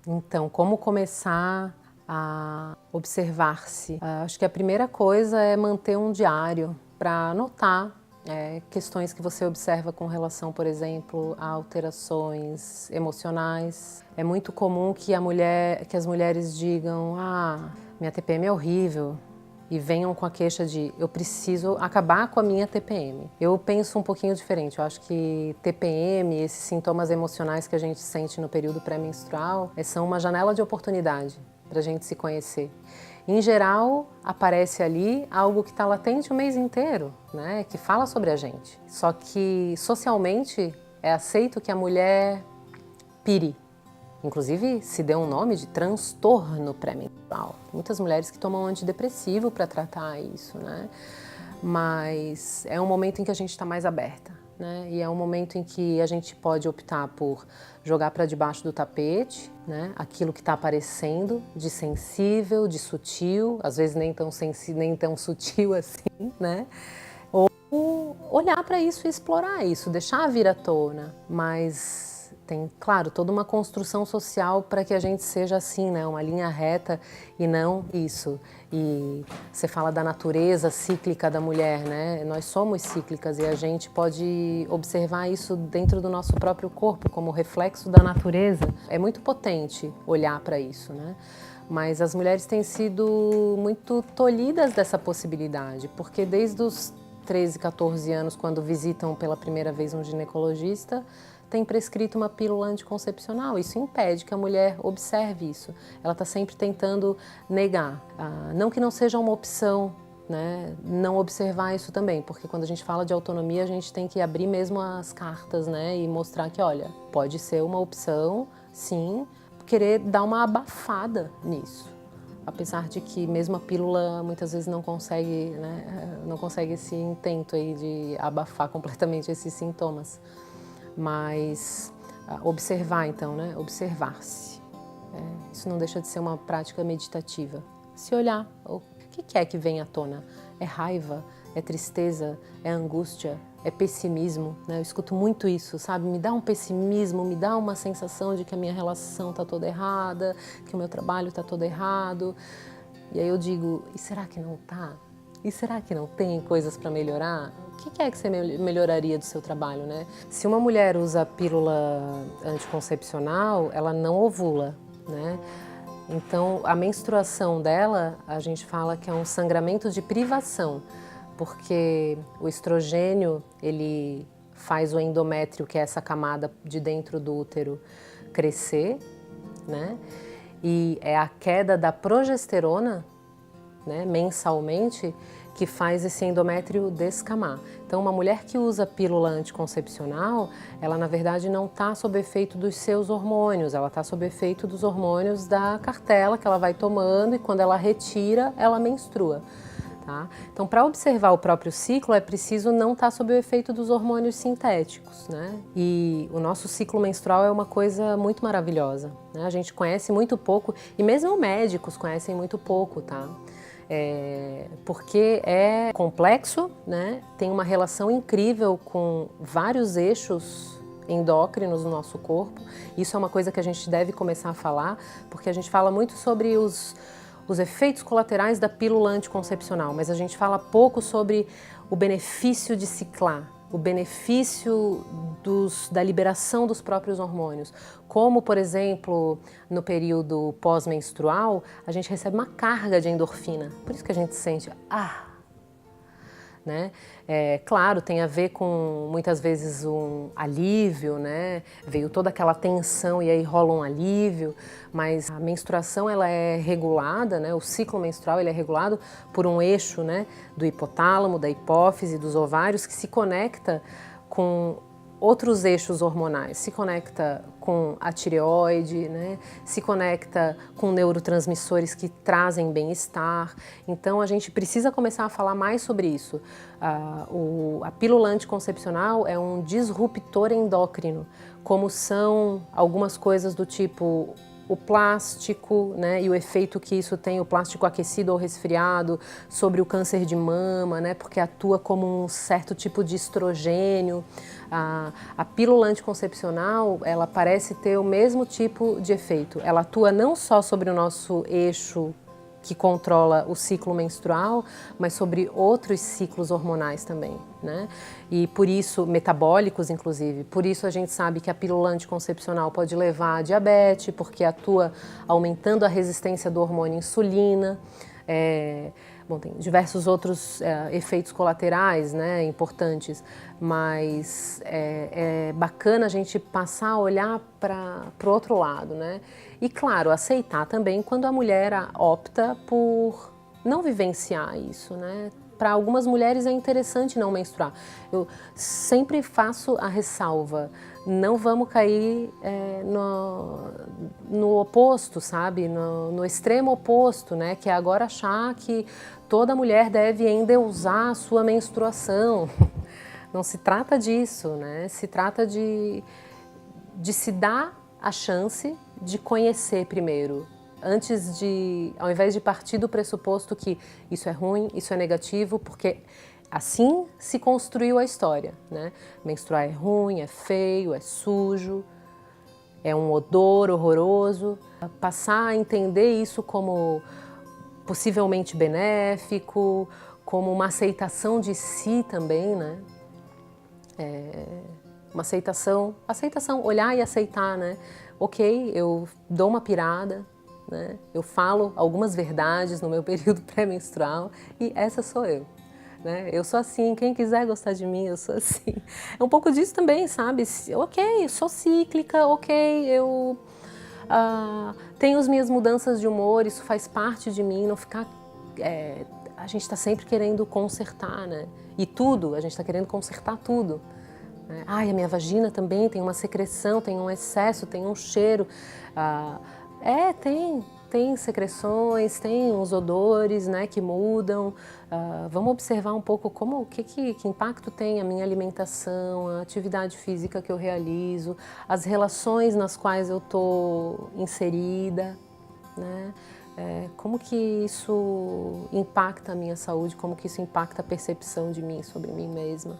Então, como começar a observar-se? Acho que a primeira coisa é manter um diário para anotar questões que você observa com relação, por exemplo, a alterações emocionais. É muito comum que as mulheres digam: "Ah, minha TPM é horrível", e venham com a queixa de eu preciso acabar com a minha TPM. Eu penso um pouquinho diferente, eu acho que TPM, esses sintomas emocionais que a gente sente no período pré-menstrual, são uma janela de oportunidade para a gente se conhecer. Em geral, aparece ali algo que está latente o mês inteiro, né? Que fala sobre a gente. Só que socialmente é aceito que a mulher pire. Inclusive, se deu um nome de transtorno pré-menstrual. Muitas mulheres que tomam antidepressivo para tratar isso, né? Mas é um momento em que a gente está mais aberta, né? E é um momento em que a gente pode optar por jogar para debaixo do tapete, né? Aquilo que está aparecendo de sensível, de sutil, às vezes nem tão sensível, nem tão sutil assim, né? Ou olhar para isso e explorar isso, deixar vir à tona, mas tem, claro, toda uma construção social para que a gente seja assim, né? Uma linha reta e não isso. E você fala da natureza cíclica da mulher, né? Nós somos cíclicas e a gente pode observar isso dentro do nosso próprio corpo como reflexo da natureza. É muito potente olhar para isso, né? Mas as mulheres têm sido muito tolhidas dessa possibilidade, porque desde os 13, 14 anos, quando visitam pela primeira vez um ginecologista, tem prescrito uma pílula anticoncepcional. Isso impede que a mulher observe isso. Ela está sempre tentando negar. Não que não seja uma opção, né, não observar isso também, porque quando a gente fala de autonomia, a gente tem que abrir mesmo as cartas, né, e mostrar que, olha, pode ser uma opção, sim, querer dar uma abafada nisso. Apesar de que mesmo a pílula muitas vezes não consegue, né, não consegue esse intento aí de abafar completamente esses sintomas. Mas observar então, né, observar-se. Isso não deixa de ser uma prática meditativa. Se olhar, o que é que vem à tona? É raiva? É tristeza? É angústia? É pessimismo? Né? Eu escuto muito isso, sabe? Me dá um pessimismo, me dá uma sensação de que a minha relação está toda errada, que o meu trabalho está todo errado. E aí eu digo, e será que não está? E será que não tem coisas para melhorar? O que é que você melhoraria do seu trabalho, né? Se uma mulher usa a pílula anticoncepcional, ela não ovula, né? Então, a menstruação dela, a gente fala que é um sangramento de privação, porque o estrogênio, ele faz o endométrio, que é essa camada de dentro do útero, crescer, né? E é a queda da progesterona, né, mensalmente, que faz esse endométrio descamar. Então, uma mulher que usa pílula anticoncepcional, ela na verdade não está sob efeito dos seus hormônios, ela está sob efeito dos hormônios da cartela que ela vai tomando e quando ela retira, ela menstrua. Tá? Então, para observar o próprio ciclo, é preciso não estar sob o efeito dos hormônios sintéticos, né? E o nosso ciclo menstrual é uma coisa muito maravilhosa, né? A gente conhece muito pouco, e mesmo médicos conhecem muito pouco, tá? Porque é complexo, né? Tem uma relação incrível com vários eixos endócrinos no nosso corpo. Isso é uma coisa que a gente deve começar a falar, porque a gente fala muito sobre os efeitos colaterais da pílula anticoncepcional, mas a gente fala pouco sobre o benefício de ciclar, o benefício da liberação dos próprios hormônios. Como, por exemplo, no período pós-menstrual, a gente recebe uma carga de endorfina. Por isso que a gente sente, né? Claro, tem a ver com muitas vezes um alívio, né? Veio toda aquela tensão e aí rola um alívio, mas a menstruação ela é regulada, né? O ciclo menstrual ele é regulado por um eixo, né? Do hipotálamo, da hipófise, dos ovários que se conecta com outros eixos hormonais, se conecta com a tireoide, né? Se conecta com neurotransmissores que trazem bem-estar. Então a gente precisa começar a falar mais sobre isso. A pílula anticoncepcional é um disruptor endócrino, como são algumas coisas do tipo o plástico, né, e o efeito que isso tem, o plástico aquecido ou resfriado, sobre o câncer de mama, né, porque atua como um certo tipo de estrogênio. A pílula anticoncepcional, ela parece ter o mesmo tipo de efeito. Ela atua não só sobre o nosso eixo que controla o ciclo menstrual, mas sobre outros ciclos hormonais também, né? E por isso, metabólicos inclusive, por isso a gente sabe que a pílula anticoncepcional pode levar a diabetes, porque atua aumentando a resistência do hormônio insulina. Bom, tem diversos outros efeitos colaterais, né, importantes, mas é bacana a gente passar a olhar para o outro lado, né? E claro, aceitar também quando a mulher opta por não vivenciar isso, né? Para algumas mulheres é interessante não menstruar. Eu sempre faço a ressalva, não vamos cair no oposto, sabe? No extremo oposto, né? Que é agora achar que toda mulher deve endeusar a sua menstruação. Não se trata disso, né? Se trata de se dar a chance de conhecer primeiro, antes de, ao invés de partir do pressuposto que isso é ruim, isso é negativo, porque assim se construiu a história, né? Menstruar é ruim, é feio, é sujo, é um odor horroroso. Passar a entender isso como possivelmente benéfico, como uma aceitação de si também, né? Uma aceitação, olhar e aceitar, né? Ok, eu dou uma pirada, né? Eu falo algumas verdades no meu período pré-menstrual e essa sou eu, né? Eu sou assim, quem quiser gostar de mim, eu sou assim. É um pouco disso também, sabe? Ok, sou cíclica, ok, eu tenho as minhas mudanças de humor, isso faz parte de mim, não ficar... a gente está sempre querendo consertar, né? E tudo, a gente está querendo consertar tudo. Ai, a minha vagina também tem uma secreção, tem um excesso, tem um cheiro. Tem secreções, tem os odores, né, que mudam. Vamos observar um pouco que impacto tem a minha alimentação, a atividade física que eu realizo, as relações nas quais eu estou inserida, né? Como que isso impacta a minha saúde, como que isso impacta a percepção de mim sobre mim mesma.